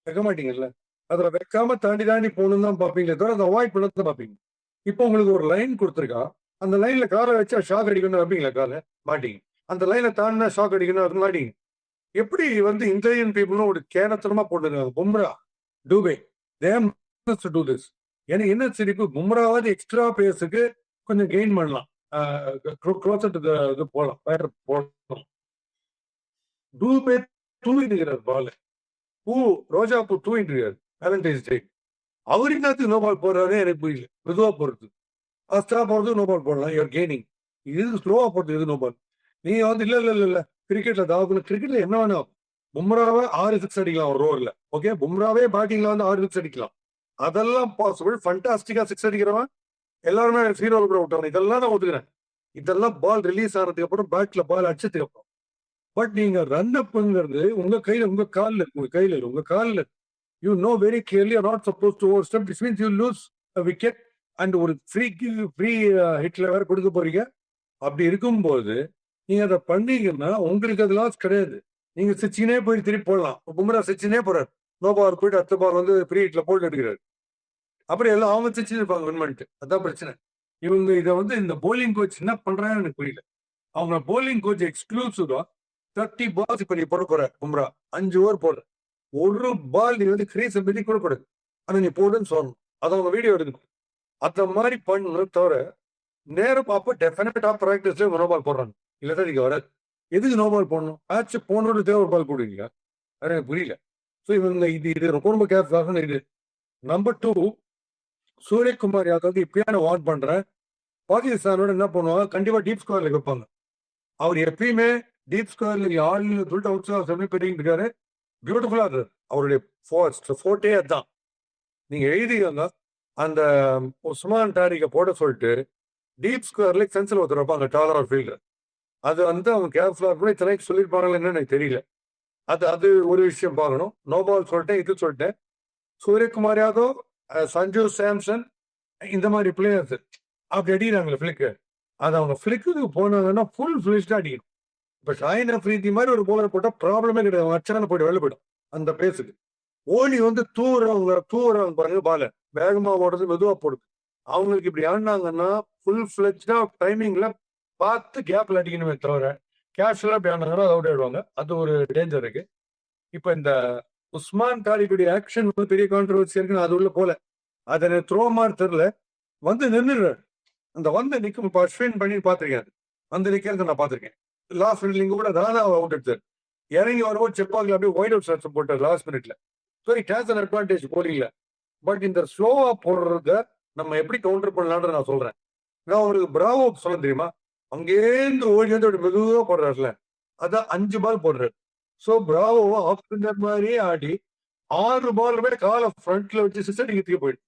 வைக்க மாட்டீங்கல்ல. அதுல வைக்காம தாண்டி போகணும்னு தான் பார்ப்பீங்களே தவிர அதை அவாய்ட் பண்ண தான் பார்ப்பீங்க. இப்போ உங்களுக்கு ஒரு லைன் கொடுத்துருக்கா, அந்த லைன்ல காலை வச்சா ஷாக் அடிக்கணும்னு வைப்பீங்களா? காலை மாட்டீங்க. அந்த லைனை தாண்டினா ஷாக் அடிக்கணும் அது மாட்டீங்க. எப்படி வந்து இன்டெலிஜென்ட் பீப்புளும் ஒரு கேனத்தனமா போட்டுருக்காங்க. Bumrah, Dube, do this. எனக்கு என்ன சிரிப்பு, பும்ராவது எக்ஸ்ட்ரா பேஸுக்கு கொஞ்சம் கெயின் பண்ணலாம், இது போகலாம், போகலாம். டூபே தூங்கிட்டு இருக்கிறார் பால், ரோஜா பூ தூங்கிட்டு இருக்காரு வேலண்டைன்ஸ் டே. அவர் என்னத்துக்கு நோ பால் போடுறாரு எனக்கு புரியல. மெதுவா போறது, ஃபாஸ்டா போறது நோ பால் போடலாம், யூஆர் கெய்னிங். இது ஸ்லோவா போறது எது நோ பால். நீங்க வந்து இல்ல கிரிக்கெட்ல தாவணும். கிரிக்கெட்ல என்ன வேணும், பும்ராவை 6 6 அடிக்கலாம் ஒரு ஓவர்ல. ஓகே, பும்ராவே பேட்டிங்ல வந்து 6 6 அடிக்கலாம், அதெல்லாம் பாசிபிள். ஃபண்டாஸ்டிக்கா 6 அடிக்கிறவன் எல்லாருமே 0 அவுட் ஆகணும், இதெல்லாம் நான் ஒத்துக்கிறேன். இதெல்லாம் பால் ரிலீஸ் ஆனதுக்கு அப்புறம் பேட்ல பால் அடிச்சதுக்கு அப்புறம். பட் நீங்க ரன் அப்ங்கிறது உங்க கையில, உங்க காலில் you know very clearly are not suppose to overstep. This means you lose a wicket and ஒரு ஃப்ரீ ஹிட்ல வேற கொடுக்க போறீங்க. அப்படி இருக்கும்போது நீங்க அதை பண்ணீங்கன்னா உங்களுக்கு அது லாஸ் கிடையாது. நீங்க சிச்சினே போய் திருப்பி போடலாம். பும்ரா சிச்சினே போறாரு, நோ பால் போயிட்டு அடுத்த பால் வந்து ஃப்ரீ ஹிட்ல போட்டு எடுக்கிறாரு. அப்புறம் எல்லாம் அவங்க சிச்சு இருப்பாங்க வின் பண்ணிட்டு. அதான் பிரச்சனை. இவங்க இதை வந்து இந்த போலிங் கோச் என்ன பண்றாங்கன்னு எனக்கு புரியல. அவங்க போலிங் கோச் எக்ஸ்க்ளூசிவா 30 பால்ஸ் இப்ப நீ போட போற பும்ரா, 5 ஓவர் போடுற, ஒரு பால் நீ வந்து கிரீஸ் மிதி கூட போடு, ஆனா நீ போடுன்னு சொல்லணும். அதை அவங்க வீடியோ எடுக்கணும். அந்த மாதிரி பண்ணணும் தவிர நேரம் அப்போ டெஃபினட்டா ப்ராக்டிஸ்ல நோ பால் போடுறாங்க. இல்லதான் நீங்க வராது. எதுக்கு நோ பால் போடணும்? ஆச்சு போனோட தேவை ஒரு பால் போடுவீங்க, எனக்கு புரியல. ஸோ இவங்க இது ரொம்ப கேர்ஃபுல்லாக இது. நம்பர் 2, சூரியகுமார் யாதவ் இப்பயான வார்ன் பண்றேன். பாகிஸ்தானோட என்ன பண்ணுவாங்க, கண்டிப்பா டீப் ஸ்கோர்ல வைப்பாங்க. அவர் எப்பயுமே டீப் ஸ்கோர்ல ஆளுநர் சொல்லிட்டு அவுட் செம்மி பெரிய இருக்காரு, பியூட்டிஃபுல்லா இருக்கு. அவருடைய ஃபோர்ட்டே அதுதான். நீங்க எழுதிங்க அந்த உஸ்மான் டாரிக்க போட சொல்லிட்டு டீப் ஸ்கொயர்ல சென்சில் ஒருத்தர் வைப்பாங்க, டாலர் ஆஃப் ஃபீல்டர். அது வந்து அவங்க கேர்ஃபுல்லா கூட இத்தனை சொல்லியிருப்பாங்களா என்னன்னு எனக்கு தெரியல. அது ஒரு விஷயம் பார்க்கணும். நோ பால் சொல்லிட்டேன், இது சொல்லிட்டேன். சூரியகுமார் யாதவ், சஞ்சு சாம்சன், இந்த மாதிரி பிளேயர்ஸ் அப்படி அடிக்கிறாங்களே ஃபிளிக்கு, அது அவங்க ஃபிளிக்கு போனாங்கன்னா ஃபுல் ஃபிளிஷ்டா அடிக்கணும். இப்ப ஷாயின் அஃப்ரீதி மாதிரி ஒரு போலர் போட்டா ப்ராப்ளமே கிடையாது. அச்சனை போயிட்டு வெளில போயிடும் அந்த பேஸுக்கு. ஓலி வந்து தூவுறாங்க பாருங்க பால. வேகமா ஓடுறது, மெதுவா போடுது. அவங்களுக்கு இப்படி ஆடினாங்கன்னா ஃபுல் ஃபிளெஜ்டா டைமிங்ல பார்த்து கேப்ல அடிக்கணுமே தவிர கேஷுவலா இப்படி ஆனாங்கன்னா அவுட் ஆயிடுவாங்க. அது ஒரு டேஞ்சர் இருக்கு. இப்ப இந்த உஸ்மான் காலிக்குடைய ஆக்ஷன் வந்து பெரிய கான்ட்ரவர்சி இருக்குன்னு அது உள்ள போல. அதை த்ரோ மாதிரி தெரியல. வந்து நின்றுடுறாரு. அந்த வந்து நிக்கும் இப்ப அஸ்வின் பண்ணி பார்த்திருக்கேன். வந்து நிக்கிறது நான் பார்த்திருக்கேன். லாஸ்ட் மினிட்லிங்க கூட ராணா அவுட் எடுத்தார். இறங்கி வரும்போது செப்பாக்ல அப்படியே ஒயிட் அவுட் ஷாட்ஸ் போட்டார் லாஸ்ட் மினிட்ல. So it has an advantage போலிங்ல. பட் இந்த ஸ்லோவா போடுறத நம்ம எப்படி கவுண்டர் பண்ணலாம்னு நான் சொல்றேன். நான் உங்களுக்கு பிராவோ சொல்ல தெரியுமா? அங்கேருந்து ஓடி வந்து அப்படி மெதுவா போடுறாருல, அதான் 5 பால் போடுறாரு. ஸோ பிராவோவை ஆஃப் ஸ்பின்னர் மாதிரியே ஆடி 6 பாலுமே காலை ஃப்ரண்ட்ல வச்சு சிக்ஸ் அடிக்கிறதுக்கு போயிட்டு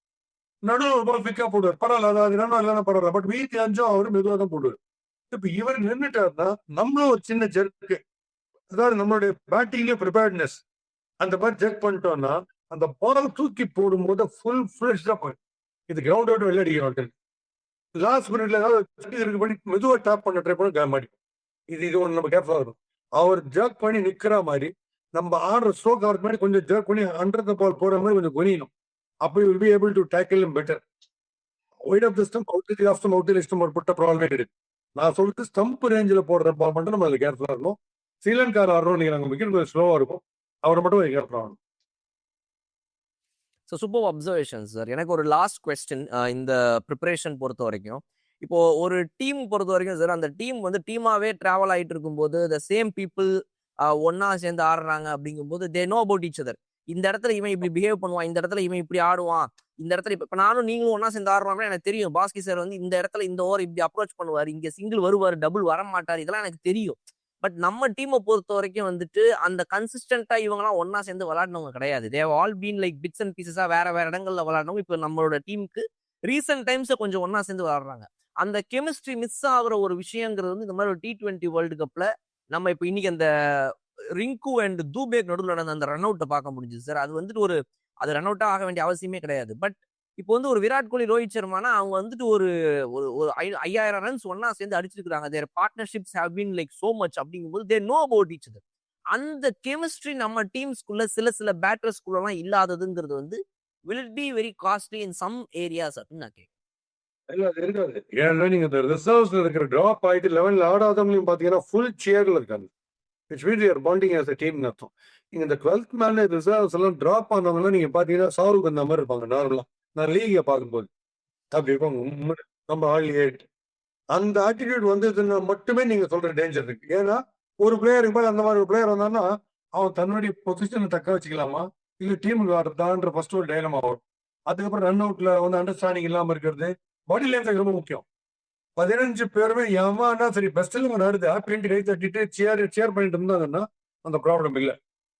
நடுவில் ஒரு பால் பிக்கா போடுவார். பரவாயில்ல, அது ரன் இல்லைன்னா பரவாயில்ல. பட் மீதி 5 அவரு மெதுவாக தான் போடுவார். இப்ப இவர் நின்றுட்டாருன்னா நம்மளும் ஒரு சின்ன ஜெர்க்கு, அதாவது நம்மளுடைய பேட்டிங்லேயே ப்ரிப்பேர்ட்னஸ் அந்த மாதிரி ஜெர்க் பண்ணிட்டோம்னா அந்த பால் தூக்கி போடும்போது ஃபுல் ஃபிளஷ்டா போயிடும். இது கிரவுண்ட் அவுட் வெளில அடிக்கிறோம். லாஸ்ட் மினிட்ல ஏதாவது பண்ணி மெதுவாக டாப் பண்ண ட்ரை பண்ண மாட்டோம். இது ஒன்று நம்ம கேர்ஃபுல்லாக இருக்கும். அவர் ஜர்க் பண்ணி நிக்கிற மாதிரி நம்ம ஆடுற ஸ்ட்ரோக் அவருக்கு மாதிரி கொஞ்சம் ஜர்க் பண்ணி அண்டர் த பால் போற மாதிரி கொஞ்சம் குனியணும். அப்போ will be able to tackle him better. Wide of the stump out of stump out stump போட்ட ப்ராப்ளமே கிடையாது. நான் சொல்லிட்டு ஸ்டம்ப் ரேஞ்சில் போடுற பால் மட்டும் நம்ம அதில் கேர்ஃபுல்லாக இருக்கணும். ஸ்ரீலங்கார் ஆடுறோம் நீங்க நாங்கள் விக்கெட் கொஞ்சம் ஸ்லோவாக இருக்கும். அவரை மட்டும் கேர்ஃபுல்லாக ஆகணும். So super observation sir. எனக்கு ஒரு லாஸ்ட் கொஸ்டின் இந்த ப்ரிப்பரேஷன் பொறுத்த வரைக்கும். இப்போ ஒரு டீம் பொறுத்த வரைக்கும் சார், அந்த டீம் வந்து டீமாவே டிராவல் ஆகிட்டு இருக்கும்போது த சேம் பீப்புள் ஒன்னா சேர்ந்து ஆடுறாங்க அப்படிங்கும்போது they know about each other. இந்த இடத்துல இவன் இப்படி பிஹேவ் பண்ணுவான், இந்த இடத்துல இவன் இப்படி ஆடுவான், இந்த இடத்துல இப்போ நானும் நீங்களும் ஒன்னா சேர்ந்து ஆடுறோம்னா எனக்கு தெரியும் பாஸ்கி சார் வந்து இந்த இடத்துல இந்த ஓவர் இப்படி அப்ரோச் பண்ணுவார், இங்க சிங்கிள் வருவார், டபுள் வர மாட்டார், இதெல்லாம் எனக்கு தெரியும். பட் நம்ம டீமை பொறுத்த வரைக்கும் வந்துட்டு அந்த கன்சிஸ்டன்டா இவங்கலாம் ஒன்னா சேர்ந்து விளையாடினவங்க கிடையாது. They all been like bits and பீசஸா வேற வேற இடங்கள்ல விளையாடணும். இப்போ நம்மளோட டீமுக்கு ரீசெண்ட் டைம்ஸ் கொஞ்சம் ஒன்னா சேர்ந்து விளையாடுறாங்க. அந்த கெமிஸ்ட்ரி மிஸ் ஆகுற ஒரு விஷயங்கிறது வந்து இந்த மாதிரி ஒரு T20 வேர்ல்டு கப்ல நம்ம இப்போ இன்னைக்கு அந்த ரிங்கு அண்ட் தூபேக் நடுவில் நடந்த அந்த ரன் அவுட்டை பார்க்க முடிஞ்சது சார். அது வந்துட்டு அது ரன் அவுட்டா ஆக வேண்டிய அவசியமே கிடையாது. பட் இப்போ வந்து ஒரு விராட் கோலி, ரோஹித் சர்மானா அவங்க வந்துட்டு ஒரு 5000 ரன்ஸ் ஒன்னா சேர்ந்து அடிச்சிருக்காங்க. Their partnerships have been like so much அப்படிங்கும்போது they know about each other. அந்த கெமிஸ்ட்ரி நம்ம டீம்ஸ்குள்ள சில பேட்டர்ஸ்குள்ளலாம் இல்லாததுங்கிறது வந்து will it be very costly in some areas அப்படின்னு நான் கேட்கிறேன். இல்ல அது இருக்காது. ஏன்னா நீங்க இந்த ரிசர்வ்ஸ்ல இருக்கிற டிராப் ஆயிட்டு 11ல ஆடாதவங்களையும் பாத்தீங்கன்னா ஃபுல் சேர்ல இருக்காங்க. It's means you are bonding as a team அர்த்தம். நீங்க இந்த 12th மேல ரிசர்வ்ஸ் எல்லாம் டிராப் ஆனவங்க நீங்க பாத்தீங்கன்னா ஷாருக் அந்த மாதிரி இருப்பாங்க நார்மலா. நான் லீக பார்க்கும்போது அப்படி இருப்பாங்க. நம்ம ஆல் 8 அந்த ஆட்டிடியூட் வந்ததுன்னா மட்டுமே நீங்க சொல்ற டேஞ்சர் இருக்கு. ஏன்னா ஒரு பிளேயர் போய் அந்த மாதிரி ஒரு பிளேயர் வந்தான்னா அவன் தன்னுடைய பொசிஷனை தக்க வச்சுக்கலாமா இல்ல டீமுக்கு ஆடுறதான்ற ஃபர்ஸ்ட் ஒரு டைலமா வரும். அதுக்கப்புறம் ரன் அவுட்ல வந்து அண்டர்ஸ்டாண்டிங் இல்லாம இருக்கிறது, பாடி லாங்குவேஜ் ரொம்ப முக்கியம். 15 பேருமே எவனா சரி பெஸ்ட் ஆடுது ஆப்பிட்டு கை தட்டிட்டு சேர் பண்ணிட்டு இருந்தாங்கன்னா அந்த ப்ராப்ளம் இல்லை.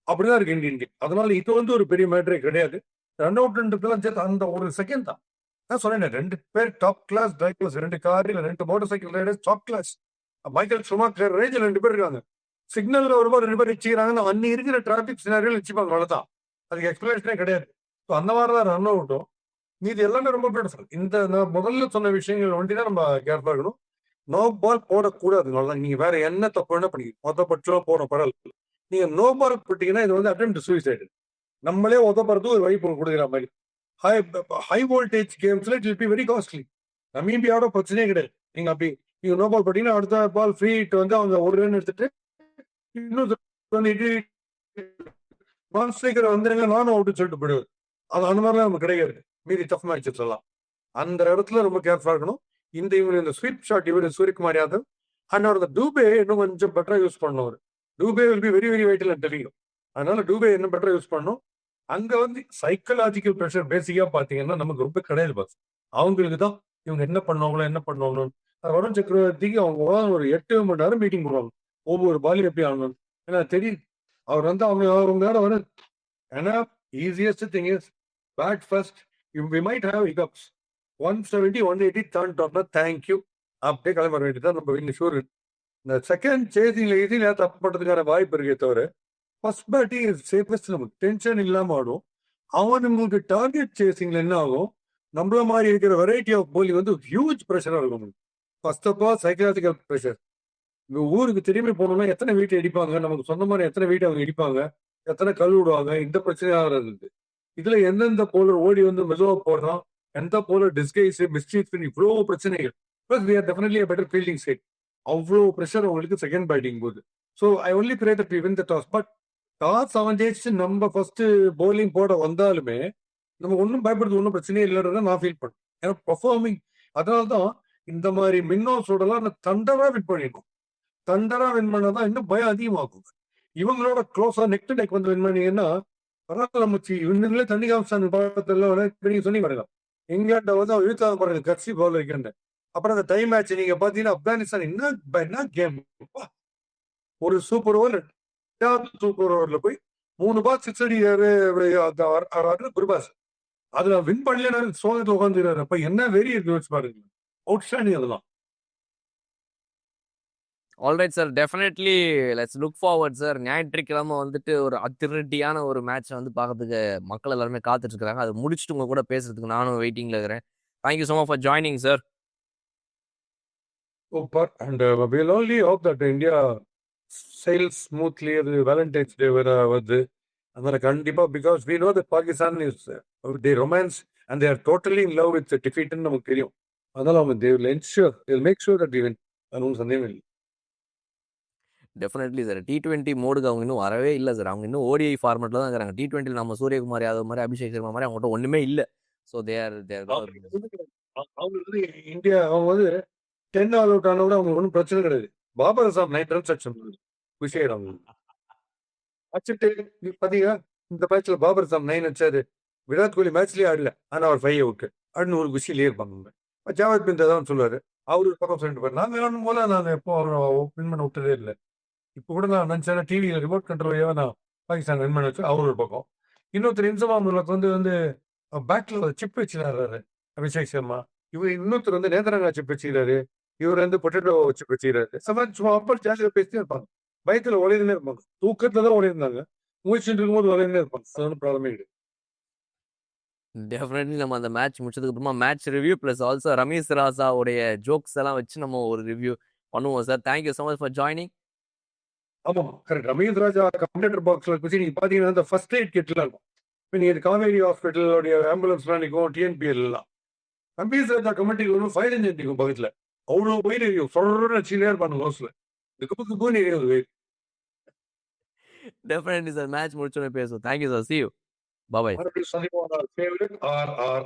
அப்படிதான் இருக்கு இந்தியன் டீம். அதனால இது வந்து ஒரு பெரிய மேட்டரே கிடையாது. ரன் அவுட்ன்றதுலாம் சேர்த்து அந்த ஒரு செகண்ட் தான். நான் சொன்னேன் 2 பேர் டாப் கிளாஸ் டிரைவர்ஸ், 2 கார் இல்ல 2 motorcycle riders top class. Michael Schumacher ரேஞ்சில் 2 பேர் இருக்காங்க. சிக்னல்ல வரும்போது 2 பேர் வச்சுக்கிறாங்கன்னா அன்னி இருக்கிற டிராபிக் சினாரியில் வச்சுப்பாங்க. அவ்வளவுதான். அதுக்கு எக்ஸ்பிளேஷனே கிடையாது. ஸோ அந்த மாதிரி தான் ரன் அவுட்டும் மீது எல்லாமே ரொம்ப பியூட்டிஃபுல். இந்த நான் முதல்ல சொன்ன விஷயங்கள் ஒண்டி தான் நம்ம கேர்ஃபுல்லா இருக்கணும். நோ பால் போடக்கூடாது. அவ்வளவுதான். நீங்க வேற என்ன தப்பு வேணா பண்ணிக்க மொத்தப்பட்சம் போன பரவாயில்ல. நீங்க நோ பால் போட்டீங்கன்னா இது வந்து அட்டெம்ப்ட் சூசைடு. நம்மளே உதப்படுறது ஒரு வாய்ப்பு கொடுக்குற மாதிரி. ஹை வோல்டேஜ் கேம்ஸ்ல it will be very costly. நமீபியாவோட பிரச்சனையே கிடையாது. நீங்க அப்படி நீங்க நோ பால் போட்டீங்கன்னா அடுத்த பால் ஃப்ரீ ஹிட் வந்து அவங்க ஒரு ரன் எடுத்துட்டு இன்னும் வந்துருங்க நானும் அவுட்டு சொல்லிட்டு போயிடுவார். அது அந்த மாதிரிலாம் நமக்கு கிடையாது. மீதி டஃப் மேட்சஸ் எல்லாம் அந்த இடத்துல ரொம்ப கேர்ஃபுல்லா இருக்கணும். இந்த ஸ்வீப் ஷாட் இவர் சூரியகுமார் யாதவ் அண்ட் அவர் டூபே இன்னும் கொஞ்சம் பெட்டரா யூஸ் பண்ணுவார். Dube will be very very vital தெரியும். அதனால டூபே இன்னும் பெட்டரா யூஸ் பண்ணும். அங்க வந்து சைக்கலாஜிக்கல் ப்ரெஷர் பேசிக்கா பாத்தீங்கன்னா நமக்கு ரொம்ப கிடையாது. பாஸ் அவங்களுக்கு தான் இவங்க என்ன பண்ணுவாங்களோ வருண் சக்கரவர்த்திக்கு அவங்க ஒரு 8 மணி நேரம் மீட்டிங் போடுவாங்க. ஒவ்வொரு பாலையும் எப்படி ஆகணும் ஏன்னா தெரியுது. அவர் வந்து அவங்க நேரம் வரும். ஏன்னா easiest thing is bat first we might have hiccups 170 180 turn டாப்னா தேங்க்யூ அப்படியே கிளம்ப வேண்டியதான் நம்ம வீட்டு ஷூர். இந்த செகண்ட் சேசிங்ல ஈஸியா தப்பு பண்றதுக்கான வாய்ப்பு இருக்கே தவிர ஃபர்ஸ்ட் பேட்டிங் இஸ் சேஃபஸ்ட். நமக்கு டென்ஷன் இல்லாம ஆடும். அவனுங்களுக்கு டார்கெட் சேசிங்ல என்ன ஆகும், நம்மள மாதிரி இருக்கிற வெரைட்டி ஆஃப் போலி வந்து ஹியூஜ் ப்ரெஷரா இருக்கும். First of all psychological pressure. இந்த ஊருக்கு திரும்பி போனோம்னா எத்தனை வீட்டை இடிப்பாங்க, நமக்கு சொந்தமான எத்தனை வீட்டை அவங்க இடிப்பாங்க, எத்தனை கல் விடுவாங்க, இந்த பிரச்சனையா இருக்கு. இதுல எந்தெந்த போலர் ஓடி வந்து மெதுவா போடுறான், எந்த போலர் டிஸ்கைஸ் மிஸ்டீஃப் இவ்வளவு பிரச்சனைகள். Plus we are definitely a better fielding side. அவ்வளோ ப்ரெஷர் அவங்களுக்கு செகண்ட் பேட்டிங் போது. So I only pray that we win the toss. But toss அவன் ஜெயிச்சு நம்ம ஃபர்ஸ்ட் bowling போட வந்தாலுமே நம்ம ஒன்றும் பயப்படுறது ஒன்றும் பிரச்சனையே இல்லைன்றத நான் ஃபீல் பண்ணேன். ஏன்னா பெர்ஃபார்மிங் அதனால தான் இந்த மாதிரி மின்னோஸோடலாம் நான் தண்டரா வின் பண்ணிடணும். தண்டரா வின் பண்ணாதான் இன்னும் பயம் அதிகமாகும். இவங்களோட க்ளோஸா நெக் டு நெக் வந்து வின் பண்ணீங்கன்னா பரவாயில்ல மச்சி இவங்களே தண்ணி காமிச்சாங்க பாடத்துல நீங்க சொன்னீங்க பாருங்க இங்கிலாண்டை வந்து அவன் இழுத்தாக பாருங்க கட்சி பவுலர் இருக்கேன். அப்புறம் அந்த டை மேட்ச் நீங்க பாத்தீங்கன்னா ஆப்கானிஸ்தான் என்ன கேம், ஒரு சூப்பர் ஓவர் சூப்பர் ஓவர்ல போய் 3 பால் 6 அடிக்கிறாரு குருபாஸ். அதுல வின் பண்ணல சோகத்துல உட்காந்துருக்காரு. அப்ப என்ன வெறி இருக்கு பாருங்க. அவுட்ஸ்டாண்டிங் அதெல்லாம். Alright sir, definitely let's look forward sir. ஞாயிற்றுக்கிழமை வந்துட்டு ஒரு அதிரடியான ஒரு மேட்சை வந்து பார்க்கறதுக்கு மக்கள் எல்லாருமே காத்துட்டு இருக்காங்க. அதை முடிச்சுட்டு உங்க கூட பேசுறதுக்கு நானும் வெயிட்டிங்ல இருக்கிறேன். Thank you so much for joining sir. Super. And we'll only hope that India sails smoothly the Valentine's Day வருது. அதனால கண்டிப்பா because we know that Pakistan is they romance and they are totally in love with the defeat ன்னு நமக்கு தெரியும். அதனால அவங்க they will ensure they'll make sure that we win. அது ஒன்றும் சந்தேகம் இல்லை. Definitely sir. T20 மோடுக்கு அவங்க இன்னும் வரவே இல்லை சார். அவங்க இன்னும் ODI ஃபார்மெட்ல தான் இருக்கிறாங்க. T20 நம்ம சூரியகுமார் யாதவ் மாதிரி அபிஷேக் சர்மா மாதிரி அவங்ககிட்ட ஒண்ணுமே இல்லை. ஸோ அவங்க வந்து இந்தியா அவங்க வந்து 10 ஆல் அவுட் ஆன கூட அவங்களுக்கு ஒன்றும் பிரச்சனை கிடையாது. பாபர் அசாம் 9 ரன்ஸ் அடிச்சு விஷயம் அவங்க அடிச்சுட்டு பாத்தீங்கன்னா இந்த மேட்ச்ல பாபர் அசாம் 9 அடிச்சாரு. விராட் கோலி மேட்ச்லயே ஆடல, ஆனா அவர் 5 அவுட் அப்படின்னு ஒரு குஷிலேயே இருப்பாங்க. ஜாவத் பின் தான் சொல்லுவாரு. அவரு ஒரு பக்கம் சொல்லிட்டு போய் நான் வேணும் போல நான் எப்போ அவரை வின் பண்ண விட்டதே இல்லை. இப்போ கூட நான் நினைச்சேன் டிவியில் ரிமோட் கண்ட்ரோலையே நான் பாகிஸ்தான் வின் பண்ண வச்சு அவர் ஒரு பக்கம். இன்னொருத்தர் இன்சமாமுல்லக்கு வந்து பேட்ல சிப் வச்சுறாரு அபிஷேக் சர்மா. இவர் இன்னொருத்தர் வந்து நேந்திரங்கா சிப் வச்சுக்கிறாரு. இவர் வந்து பொட்டேட்டோ சிப் வச்சுக்கிறாரு. சும்மா அப்பா ஜாஸ்தியாக பேசிட்டே இருப்பாங்க. பயத்துல உழைதுனே இருப்பாங்க. தூக்கத்துல தான் உழைந்தாங்க. முயற்சிட்டு இருக்கும்போது உழைதுனே இருப்பாங்க. அது ஒன்றும் ப்ராப்ளமே இல்லை. டெஃபினெட்லி நம்ம அந்த மேட்ச் முடிச்சதுக்கு அப்புறமா match review plus also Ramesh ராசாவுடைய ஜோக்ஸ் எல்லாம் வச்சு நம்ம ஒரு ரிவ்யூ பண்ணுவோம் sir. Thank you so much for joining. ஆமா கரெக்ட். ரமேஷ் ராஜா கமெண்டேட்டர் பாக்ஸ்ல வச்சு நீங்க பாத்தீங்கன்னா இந்த ஃபர்ஸ்ட் எய்ட் கிட்லாம் இருக்கும். இப்போ நீங்க காவேரி ஹாஸ்பிட்டலோடைய ஆம்புலன்ஸ்லாம் நிற்கும், டிஎன்பிஎல் எல்லாம். ரமேஷ் ராஜா கமெண்ட்ரி ஒன்று ஃபயர் இன்ஜின் நிற்கும் பக்கத்துல. அவ்வளோ போயிட்டு இருக்கும். சொல்ற சீனியா இருப்பாங்க ஹவுஸ்ல. இதுக்கு போய் நீங்க டெஃபினெட்லி சார் மேட்ச் முடிச்சோடனே பேசுவோம். Thank you sir. see you. Bye bye. மறுபடியும் சந்திப்போம். Favourite R